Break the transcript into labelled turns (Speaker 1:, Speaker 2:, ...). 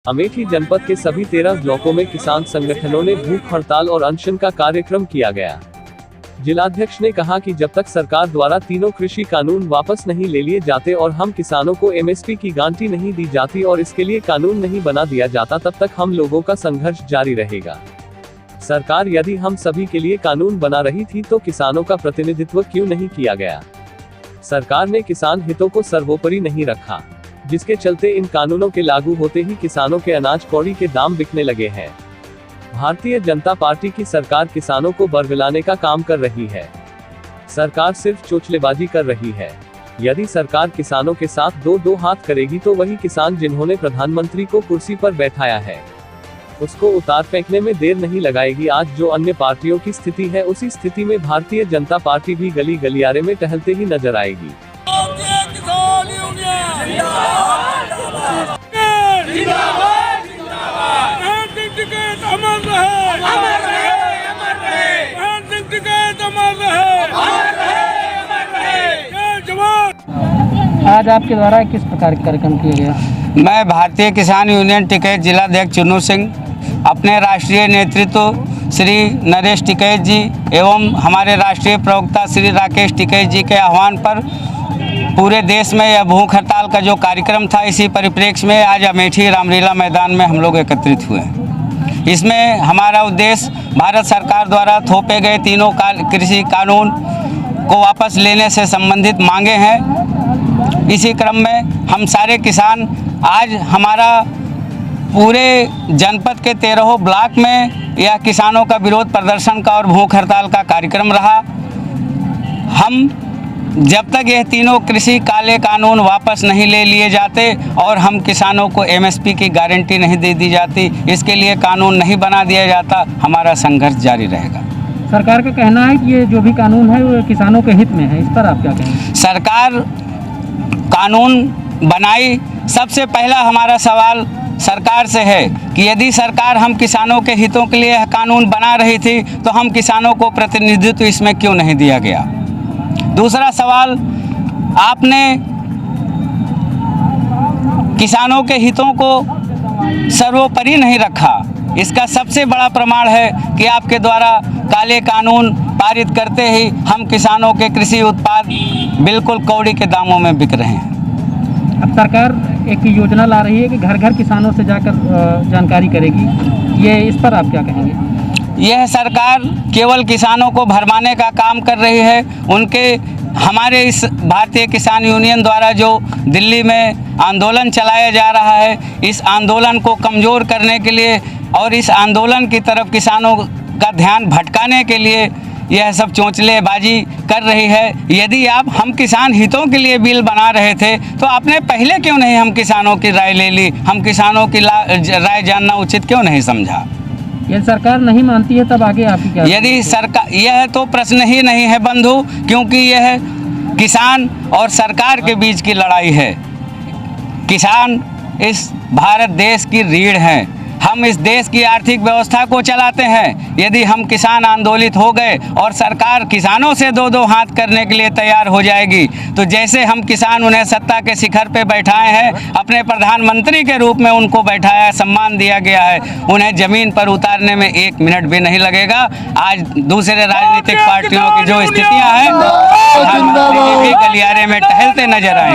Speaker 1: अमेठी जनपद के सभी 13 ब्लॉकों में किसान संगठनों ने भूख हड़ताल और अनशन का कार्यक्रम किया गया। जिलाध्यक्ष ने कहा कि जब तक सरकार द्वारा तीनों कृषि कानून वापस नहीं ले लिए जाते और हम किसानों को एमएसपी की गारंटी नहीं दी जाती और इसके लिए कानून नहीं बना दिया जाता, तब तक हम लोगों का संघर्ष जारी रहेगा। सरकार यदि हम सभी के लिए कानून बना रही थी तो किसानों का प्रतिनिधित्व क्यों नहीं किया गया? सरकार ने किसान हितों को सर्वोपरि नहीं रखा, जिसके चलते इन कानूनों के लागू होते ही किसानों के अनाज कौड़ी के दाम बिकने लगे हैं। भारतीय जनता पार्टी की सरकार किसानों को बरगलाने का काम कर रही है। सरकार सिर्फ चोचलेबाजी कर रही है। यदि सरकार किसानों के साथ दो हाथ करेगी तो वही किसान जिन्होंने प्रधानमंत्री को कुर्सी पर बैठाया है, उसको उतार फेंकने में देर नहीं लगाएगी। आज जो अन्य पार्टियों की स्थिति है, उसी स्थिति में भारतीय जनता पार्टी भी गली गलियारे में टहलते ही नजर आएगी।
Speaker 2: आज आपके द्वारा किस प्रकार के कार्यक्रम किया गया?
Speaker 3: मैं भारतीय किसान यूनियन टिकैत जिलाध्यक्ष चुन्नू सिंह, अपने राष्ट्रीय नेतृत्व श्री नरेश टिकैत जी एवं हमारे राष्ट्रीय प्रवक्ता श्री राकेश टिकैत जी के आह्वान पर पूरे देश में यह भूख हड़ताल का जो कार्यक्रम था, इसी परिप्रेक्ष्य में आज अमेठी रामलीला मैदान में हम लोग एकत्रित हुए। इसमें हमारा उद्देश्य भारत सरकार द्वारा थोपे गए तीनों कृषि कानून को वापस लेने से संबंधित मांगे हैं। इसी क्रम में हम सारे किसान आज हमारा पूरे जनपद के 13 ब्लॉक में यह किसानों का विरोध प्रदर्शन का और भूख हड़ताल का कार्यक्रम रहा। हम जब तक यह तीनों कृषि काले कानून वापस नहीं ले लिए जाते और हम किसानों को एमएसपी की गारंटी नहीं दे दी जाती, इसके लिए कानून नहीं बना दिया जाता, हमारा संघर्ष जारी रहेगा।
Speaker 2: सरकार का कहना है कि ये जो भी कानून है वो किसानों के हित में है, इस पर आप क्या कहेंगे?
Speaker 3: सरकार कानून बनाई, सबसे पहला हमारा सवाल सरकार से है कि यदि सरकार हम किसानों के हितों के लिए कानून बना रही थी तो हम किसानों को प्रतिनिधित्व इसमें क्यों नहीं दिया गया? दूसरा सवाल, आपने किसानों के हितों को सर्वोपरि नहीं रखा। इसका सबसे बड़ा प्रमाण है कि आपके द्वारा काले कानून पारित करते ही हम किसानों के कृषि उत्पाद बिल्कुल कौड़ी के दामों में बिक रहे हैं।
Speaker 2: अब सरकार एक योजना ला रही है कि घर घर किसानों से जाकर जानकारी करेगी, ये इस पर आप क्या कहेंगे?
Speaker 3: यह सरकार केवल किसानों को भरमाने का काम कर रही है। हमारे इस भारतीय किसान यूनियन द्वारा जो दिल्ली में आंदोलन चलाया जा रहा है, इस आंदोलन को कमज़ोर करने के लिए और इस आंदोलन की तरफ किसानों का ध्यान भटकाने के लिए यह सब चोंचलेबाजी कर रही है। यदि आप हम किसान हितों के लिए बिल बना रहे थे तो आपने पहले क्यों नहीं हम किसानों की राय ले ली? हम किसानों की राय जानना उचित क्यों नहीं समझा?
Speaker 2: यदि सरकार नहीं मानती है तब आगे आपकी क्या?
Speaker 3: यदि सरकार, यह तो प्रश्न ही नहीं है बंधु, क्योंकि यह किसान और सरकार के बीच की लड़ाई है। किसान इस भारत देश की रीढ़ हैं। हम इस देश की आर्थिक व्यवस्था को चलाते हैं। यदि हम किसान आंदोलित हो गए और सरकार किसानों से दो हाथ करने के लिए तैयार हो जाएगी, तो जैसे हम किसान उन्हें सत्ता के शिखर पे बैठाए हैं, अपने प्रधानमंत्री के रूप में उनको बैठाया है, सम्मान दिया गया है, उन्हें ज़मीन पर उतारने में 1 मिनट भी नहीं लगेगा। आज दूसरे राजनीतिक पार्टियों की जो स्थितियाँ हैं, प्रधानमंत्री जी भी गलियारे में टहलते नजर आए।